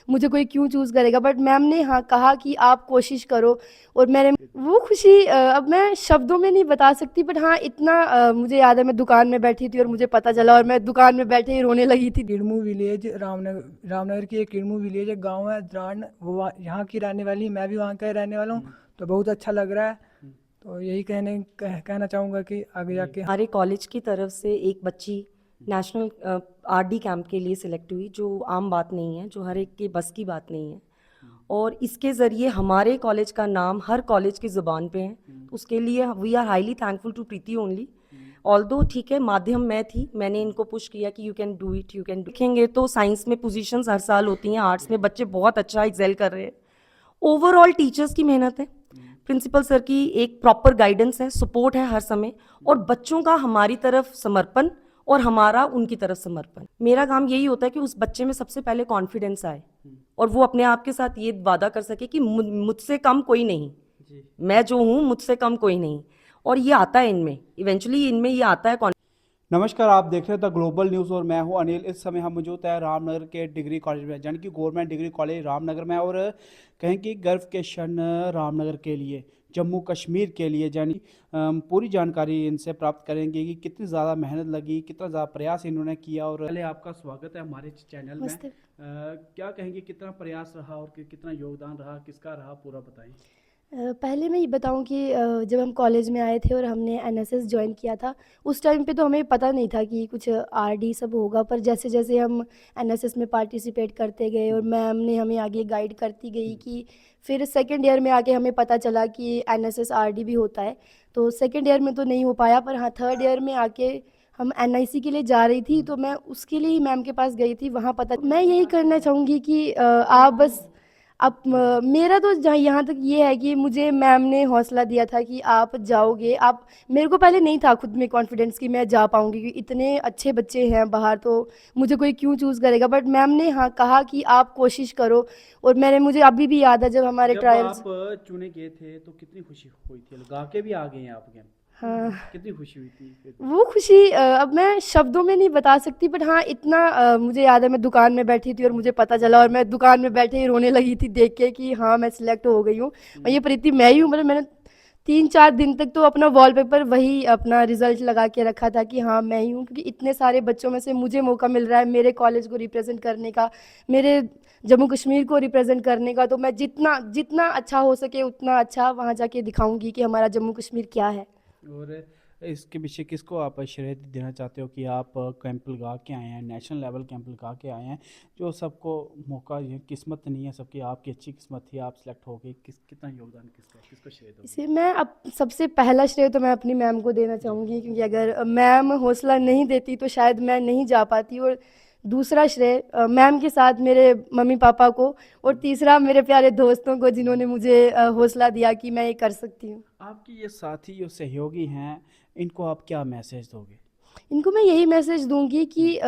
मुझे कोई क्यों चूज़ करेगा, बट मैम ने हाँ कहा कि आप कोशिश करो। और मैंने वो खुशी अब मैं शब्दों में नहीं बता सकती, बट हाँ इतना मुझे याद है, मैं दुकान में बैठी थी और मुझे पता चला और मैं दुकान में बैठे ही रोने लगी थी। किड़मू विलेज, रामनगर की एक किड़मू विलेज एक गांव है द्राण, वो यहाँ की रहने वाली, मैं भी वहाँ का ही रहने वाला हूँ। तो बहुत अच्छा लग रहा है। तो यही कहना चाहूँगा कि आगे जाके हमारे कॉलेज की तरफ से एक बच्ची नेशनल आरडी कैंप के लिए सिलेक्ट हुई, जो आम बात नहीं है, जो हर एक के बस की बात नहीं है। और इसके ज़रिए हमारे कॉलेज का नाम हर कॉलेज की ज़ुबान पे है, तो उसके लिए we are highly thankful to Preeti only. Although ठीक है, माध्यम मैं थी, मैंने इनको पुश किया कि you can do it, you can देखेंगे तो साइंस में पोजीशंस हर साल होती हैं, आर्ट्स में बच्चे बहुत अच्छा एक्सेल कर रहे हैं। ओवरऑल टीचर्स की मेहनत है, प्रिंसिपल सर की एक प्रॉपर गाइडेंस है, सपोर्ट है हर समय, और बच्चों का हमारी तरफ समर्पण और हमारा उनकी तरफ समर्पण। मेरा काम यही होता है कि उस बच्चे में सबसे पहले कॉन्फिडेंस आए और वो अपने आप के साथ ये वादा कर सके कि मुझसे कम कोई नहीं, मैं जो हूँ मुझसे कम कोई नहीं। और ये आता है इनमें, इवेंचुअली इनमें ये आता है। नमस्कार, आप देख रहे थे द ग्लोबल न्यूज़ और मैं हूं अनिल। इस समय हम मौजूद है रामनगर के डिग्री कॉलेज में, यानी कि गवर्नमेंट डिग्री कॉलेज रामनगर में। और कहें कि गर्व के क्षण रामनगर के लिए, जम्मू कश्मीर के लिए, यानी पूरी जानकारी इनसे प्राप्त करेंगे कि कितनी ज़्यादा मेहनत लगी, कितना ज़्यादा प्रयास इन्होंने किया। और पहले आपका स्वागत है हमारे चैनल में। नमस्ते। क्या कहेंगे, कितना प्रयास रहा और कितना योगदान रहा, किसका रहा, पूरा बताएं। पहले मैं ये बताऊं कि जब हम कॉलेज में आए थे और हमने एनएसएस ज्वाइन किया था, उस टाइम पे तो हमें पता नहीं था कि कुछ आरडी सब होगा, पर जैसे जैसे हम एनएसएस में पार्टिसिपेट करते गए और मैम ने हमें आगे गाइड करती गई कि फिर सेकंड ईयर में आके हमें पता चला कि एनएसएस आरडी भी होता है। तो सेकंड ईयर में तो नहीं हो पाया, पर हाँ थर्ड ईयर में आके हम एनआईसी के लिए जा रही थी, तो मैं उसके लिए ही मैम के पास गई थी। वहाँ पता मैं यही करना चाहूँगी कि आप बस अब मेरा तो जहाँ यहाँ तक ये है कि मुझे मैम ने हौसला दिया था कि आप जाओगे। आप मेरे को पहले नहीं था खुद में कॉन्फिडेंस कि मैं जा पाऊंगी, क्योंकि इतने अच्छे बच्चे हैं बाहर, तो मुझे कोई क्यों चूज़ करेगा, बट मैम ने हाँ कहा कि आप कोशिश करो। और मुझे अभी भी याद है जब हमारे जब ट्रायल्स। आप चुने गए थे तो कितनी खुशी हुई थी, लगा के भी आ गए हैं आप गेम, हाँ कितनी खुशी हुई थी फिर? वो खुशी अब मैं शब्दों में नहीं बता सकती, बट हाँ इतना मुझे याद है, मैं दुकान में बैठी थी और मुझे पता चला और मैं दुकान में बैठे ही रोने लगी थी देख के कि हाँ मैं सिलेक्ट हो गई हूँ। और ये प्रीति मैं ही हूँ। मतलब मैंने 3-4 दिन तक तो अपना वॉलपेपर वही अपना रिजल्ट लगा के रखा था कि हाँ मैं ही हूँ, क्योंकि इतने सारे बच्चों में से मुझे मौका मिल रहा है मेरे कॉलेज को रिप्रेजेंट करने का, मेरे जम्मू कश्मीर को रिप्रेजेंट करने का। तो मैं जितना जितना अच्छा हो सके उतना अच्छा वहाँ जाके दिखाऊंगी कि हमारा जम्मू कश्मीर क्या है। और इसके पीछे किसको आप श्रेय देना चाहते हो कि आप कैंप लगा के आए हैं, नेशनल लेवल कैंप लगा के आए हैं, जो सबको मौका, ये किस्मत नहीं है सबकी, आपकी अच्छी किस्मत थी, आप सिलेक्ट हो गए। कितना योगदान किसका, किसको श्रेय दोगे? इसे मैं अब सबसे पहला श्रेय तो मैं अपनी मैम को देना चाहूँगी, क्योंकि अगर मैम हौसला नहीं देती तो शायद मैं नहीं जा पाती। और दूसरा श्रेय मैम के साथ मेरे मम्मी पापा को, और तीसरा मेरे प्यारे दोस्तों को जिन्होंने मुझे हौसला दिया कि मैं ये कर सकती हूँ। आपकी ये साथी जो सहयोगी हैं, इनको आप क्या मैसेज दोगे? इनको मैं यही मैसेज दूंगी कि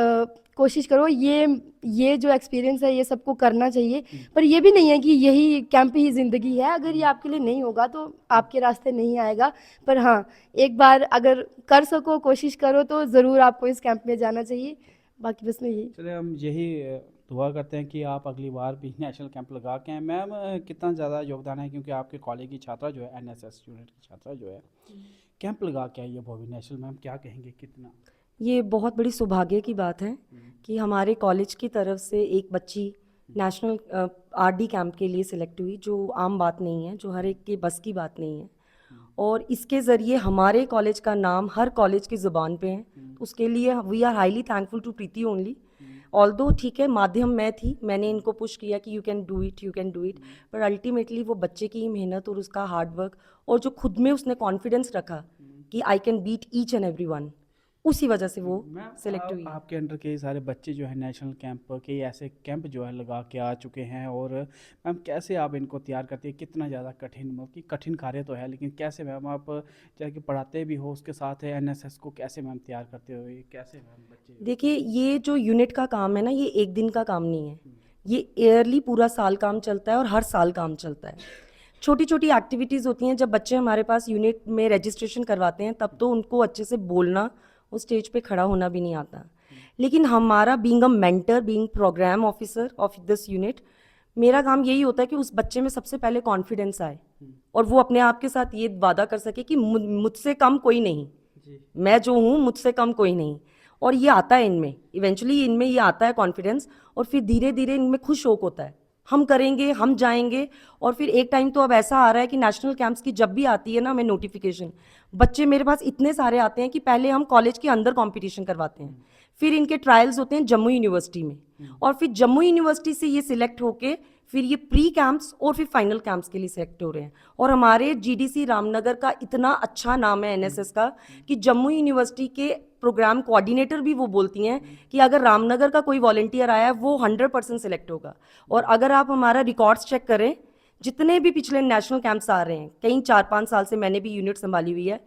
कोशिश करो, ये जो एक्सपीरियंस है ये सबको करना चाहिए। पर ये भी नहीं है कि यही कैंप ही ज़िंदगी है, अगर ये आपके लिए नहीं होगा तो आपके रास्ते नहीं आएगा। पर हाँ एक बार अगर कर सको, कोशिश करो, तो ज़रूर आपको इस कैंप में जाना चाहिए। बाकी बस मैं यही। चलिए, हम यही दुआ करते हैं कि आप अगली बार भी नेशनल कैंप लगा के आएँ। मैम, कितना ज़्यादा योगदान है, क्योंकि आपके कॉलेज की छात्रा जो है, एनएसएस यूनिट की छात्रा जो है, कैंप लगा के आई है भोवी नेशनल। मैम क्या कहेंगे, कितना? ये बहुत बड़ी सौभाग्य की बात है कि हमारे कॉलेज की तरफ से एक बच्ची नेशनल आरडी कैंप के लिए सिलेक्ट हुई, जो आम बात नहीं है, जो हर एक के बस की बात नहीं है। और इसके ज़रिए हमारे कॉलेज का नाम हर कॉलेज की ज़ुबान पे है, तो उसके लिए we are highly thankful to Preeti only. Although ठीक है, माध्यम मैं थी, मैंने इनको पुश किया कि you can do it, you can do it, पर अल्टीमेटली वो बच्चे की ही मेहनत और उसका हार्ड वर्क और जो खुद में उसने कॉन्फिडेंस रखा कि I can beat each and every one, उसी वजह से वो मैम, सिलेक्ट हुई है। आपके अंडर के सारे बच्चे जो है नेशनल कैंप के ऐसे कैंप जो है लगा के आ चुके हैं। और मैम कैसे आप इनको तैयार करती है, कितना ज़्यादा कठिन, मतलब कि कठिन कार्य तो है, लेकिन कैसे मैम आप जाके पढ़ाते भी हो, उसके साथ है एनएसएस को कैसे मैम तैयार करते हो, ये कैसे मैम बच्चे? देखिए, ये जो यूनिट का काम है ना, ये एक दिन का काम नहीं है, ये ईयरली पूरा साल काम चलता है और हर साल काम चलता है। छोटी छोटी एक्टिविटीज़ होती हैं, जब बच्चे हमारे पास यूनिट में रजिस्ट्रेशन करवाते हैं तब तो उनको अच्छे से बोलना और स्टेज पे खड़ा होना भी नहीं आता, लेकिन हमारा being a mentor, being program officer of this unit, मेरा काम यही होता है कि उस बच्चे में सबसे पहले कॉन्फिडेंस आए और वो अपने आप के साथ ये वादा कर सके कि मुझसे कम कोई नहीं, मैं जो हूँ मुझसे कम कोई नहीं। और ये आता है इनमें, इवेंचुअली इनमें ये आता है कॉन्फिडेंस, और फिर धीरे धीरे इनमें खुश शौक होता है, हम करेंगे, हम जाएंगे। और फिर एक टाइम तो अब ऐसा आ रहा है कि नेशनल कैंप्स की जब भी आती है ना हमें नोटिफिकेशन, बच्चे मेरे पास इतने सारे आते हैं कि पहले हम कॉलेज के अंदर कंपटीशन करवाते हैं, फिर इनके ट्रायल्स होते हैं जम्मू यूनिवर्सिटी में, और फिर जम्मू यूनिवर्सिटी से ये सिलेक्ट होके फिर ये प्री कैंप्स और फिर फाइनल कैंप्स के लिए सिलेक्ट हो रहे हैं। और हमारे जीडीसी रामनगर का इतना अच्छा नाम है एनएसएस का कि जम्मू यूनिवर्सिटी के प्रोग्राम कोऑर्डिनेटर भी वो बोलती हैं कि अगर रामनगर का कोई वॉलंटियर आया है वो 100% सिलेक्ट होगा। और अगर आप हमारा रिकॉर्ड्स चेक करें, जितने भी पिछले नेशनल कैंप्स आ रहे हैं, कई 4-5 साल से मैंने भी यूनिट संभाली हुई है,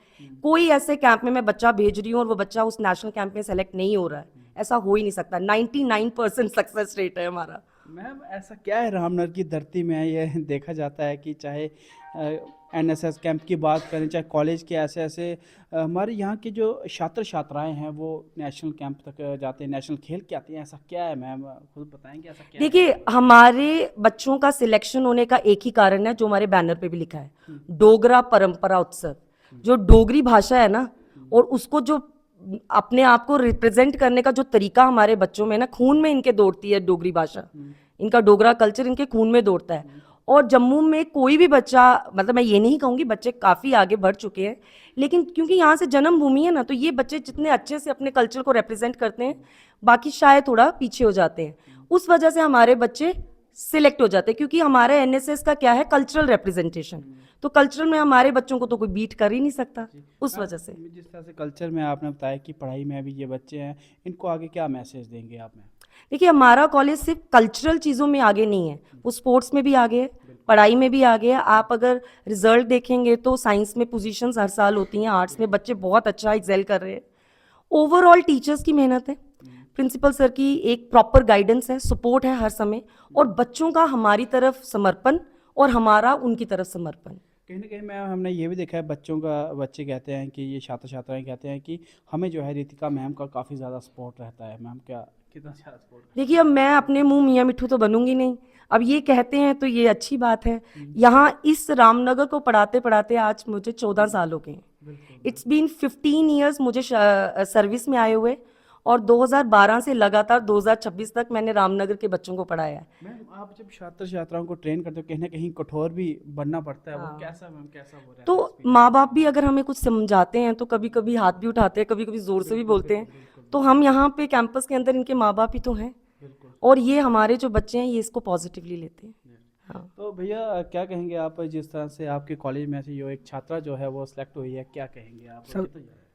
कोई ऐसे कैंप में मैं बच्चा भेज रही हूँ और वो बच्चा उस नेशनल कैंप में सेलेक्ट नहीं हो रहा है, ऐसा हो ही नहीं सकता। 99% सक्सेस रेट है हमारा। मैम ऐसा क्या है रामनगर की धरती में, ये देखा जाता है कि चाहे एनएसएस कैंप की बात करें, चाहे कॉलेज के ऐसे ऐसे हमारे यहाँ के जो छात्र छात्राएं हैं वो नेशनल कैंप तक जाते हैं, नेशनल खेल के आती हैं, ऐसा क्या है मैम, खुद बताएंगे ऐसा क्या है? देखिए, हमारे बच्चों का सिलेक्शन होने का एक ही कारण है जो हमारे बैनर पे भी लिखा है, डोगरा परंपरा उत्सव। जो डोगरी भाषा है ना, और उसको जो अपने आप को रिप्रेजेंट करने का जो तरीका हमारे बच्चों में ना, खून में इनके दौड़ती है डोगरी भाषा, इनका डोगरा कल्चर इनके खून में दौड़ता है। और जम्मू में कोई भी बच्चा, मतलब मैं ये नहीं कहूँगी, बच्चे काफ़ी आगे बढ़ चुके हैं, लेकिन क्योंकि यहाँ से जन्म भूमि है ना, तो ये बच्चे जितने अच्छे से अपने कल्चर को रिप्रेजेंट करते हैं, बाकी शायद थोड़ा पीछे हो जाते हैं। उस वजह से हमारे बच्चे सिलेक्ट हो जाते हैं, क्योंकि हमारे एनएसएस का क्या है, कल्चरल रिप्रेजेंटेशन, तो कल्चरल में हमारे बच्चों को तो कोई बीट कर ही नहीं सकता, उस वजह से। जिस तरह से कल्चर में आपने बताया कि पढ़ाई में भी ये बच्चे हैं, इनको आगे क्या मैसेज देंगे आप में? देखिए, हमारा कॉलेज सिर्फ कल्चरल चीज़ों में आगे नहीं है, वो स्पोर्ट्स में भी आगे है, पढ़ाई में भी आगे है। आप अगर रिजल्ट देखेंगे तो साइंस में पोजीशंस हर साल होती हैं, आर्ट्स में बच्चे बहुत अच्छा एक्सेल कर रहे हैं। ओवरऑल टीचर्स की मेहनत है, प्रिंसिपल सर की एक प्रॉपर गाइडेंस है, सपोर्ट है हर समय, और बच्चों का हमारी तरफ समर्पण और हमारा उनकी तरफ समर्पण। कहीं ना कहीं मैं हमने ये भी देखा है, बच्चे कहते हैं कि ये छात्र छात्राएं कहते हैं कि हमें जो है रितिका मैम का काफ़ी ज़्यादा सपोर्ट रहता है। मैम क्या कितना ज़्यादा सपोर्ट? देखिए, अब मैं अपने मुंह मियाँ मिट्ठू तो बनूंगी नहीं, अब ये कहते हैं तो ये अच्छी बात है। यहाँ इस रामनगर को पढ़ाते पढ़ाते आज मुझे 14 साल हो गए हैं। इट्स बीन 15 ईयर्स मुझे सर्विस में आए हुए, और 2012 से लगातार 2026 तक मैंने रामनगर के बच्चों को पढ़ाया है। मैम आप जब छात्र छात्राओं को ट्रेन करते हो, कहीं ना कहीं कठोर भी बनना पड़ता है, वो हाँ। कैसा मैम, कैसा हो रहा है तो माँ बाप भी अगर हमें कुछ समझाते हैं तो कभी कभी हाथ भी उठाते हैं, कभी कभी जोर से भी बोलते हैं, तो हम यहाँ पे कैंपस के अंदर इनके माँ बाप ही तो हैं, और ये हमारे जो बच्चे हैं ये इसको पॉजिटिवली लेते हैं। हाँ। तो भैया क्या कहेंगे आप, जिस तरह से आपके कॉलेज में से जो एक छात्रा जो है वो सिलेक्ट हुई है, क्या कहेंगे आप?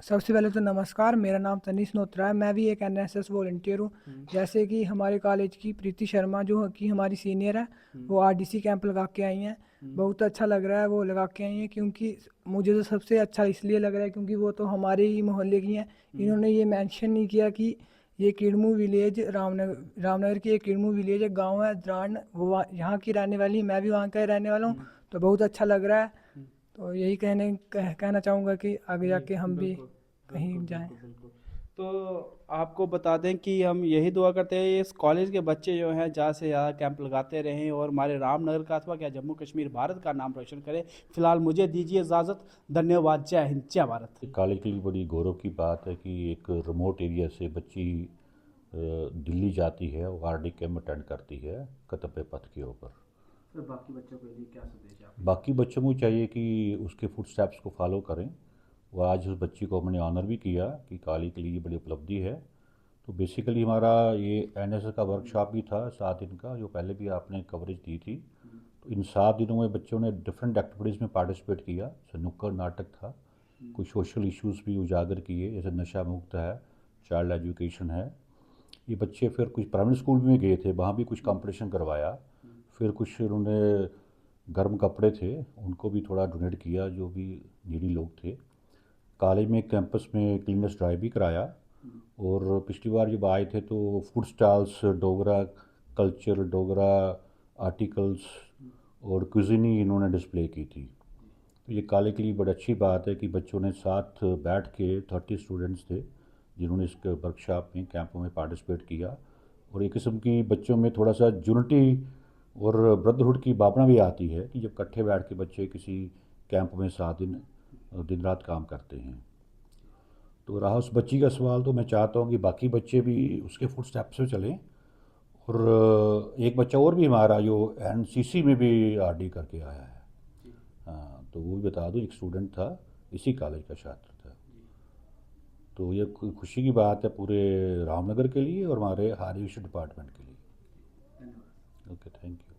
सबसे पहले तो नमस्कार, मेरा नाम तनीश नोत्रा है, मैं भी एक एनएसएस वॉलंटियर हूँ। जैसे कि हमारे कॉलेज की प्रीति शर्मा जो कि हमारी सीनियर है, वो आरडीसी कैंप लगा के आई हैं। बहुत अच्छा लग रहा है वो लगा के आई हैं, क्योंकि मुझे तो सबसे अच्छा इसलिए लग रहा है क्योंकि वो तो हमारे ही मोहल्ले की हैं। इन्होंने ये मेंशन नहीं किया कि ये किड़मू विलेज, रामनगर की एक किड़मू विलेज एक गाँव है द्राण, वो यहाँ की रहने वाली, मैं भी वहाँ का रहने वाला हूँ। तो बहुत अच्छा लग रहा है। तो यही कहना चाहूँगा कि आगे जाके हम भी कहीं जाएं। तो आपको बता दें कि हम यही दुआ करते हैं इस कॉलेज के बच्चे जो हैं ज़्यादा से ज़्यादा कैंप लगाते रहें और हमारे रामनगर का अथवा क्या जम्मू कश्मीर भारत का नाम रोशन करें। फिलहाल मुझे दीजिए इजाज़त, धन्यवाद, जय हिंद, जय भारत। कॉलेज के लिए बड़ी गौरव की बात है कि एक रिमोट एरिया से बच्ची दिल्ली जाती है और आरडी कैंप अटेंड करती है कर्तव्य पथ के ऊपर। फिर बाकी बच्चों के लिए क्या संदेश है आपका? बाकी बच्चों को चाहिए कि उसके फुट स्टेप्स को फॉलो करें। और आज उस बच्ची को हमने ऑनर भी किया कि कॉलेज के लिए बड़ी उपलब्धि है। तो बेसिकली हमारा ये एनएसएस का वर्कशॉप भी था 7 दिन का, जो पहले भी आपने कवरेज दी थी। तो इन 7 दिनों में बच्चों ने डिफरेंट एक्टिविटीज़ में पार्टिसिपेट किया। जैसे नुक्कड़ नाटक था, कुछ सोशल इश्यूज़ भी उजागर किए, जैसे नशा मुक्त है, चाइल्ड एजुकेशन है। ये बच्चे फिर कुछ प्राइमरी स्कूल में गए थे, वहाँ भी कुछ कंपटीशन करवाया। फिर कुछ उन्होंने गर्म कपड़े थे उनको भी थोड़ा डोनेट किया, जो भी नीडी लोग थे। कॉलेज में कैंपस में क्लीनेस ड्राइव भी कराया। और पिछली बार जब आए थे तो food stalls, Dogra culture, Dogra articles और क्यूजिनी इन्होंने डिस्प्ले की थी। तो ये कॉलेज के लिए बड़ी अच्छी बात है कि बच्चों ने साथ बैठ के 30 स्टूडेंट्स थे, जिन्होंने इस वर्कशॉप में कैंपों में पार्टिसिपेट किया। और एक किस्म की बच्चों में थोड़ा सा यूनिटी और ब्रदरहुड की भावना भी आती है कि जब इकट्ठे बैठ के बच्चे किसी कैंप में 7 दिन दिन रात काम करते हैं। तो रहा उस बच्ची का सवाल, तो मैं चाहता हूँ कि बाकी बच्चे भी उसके फुट स्टेप्स पे चलें। और एक बच्चा और भी हमारा जो एनसीसी में भी आरडी करके आया है, हाँ, तो वो भी बता दूँ, एक स्टूडेंट था, इसी कॉलेज का छात्र था। तो ये खुशी की बात है पूरे रामनगर के लिए और हमारे हायर एजुकेशन डिपार्टमेंट के लिए। Okay, thank you.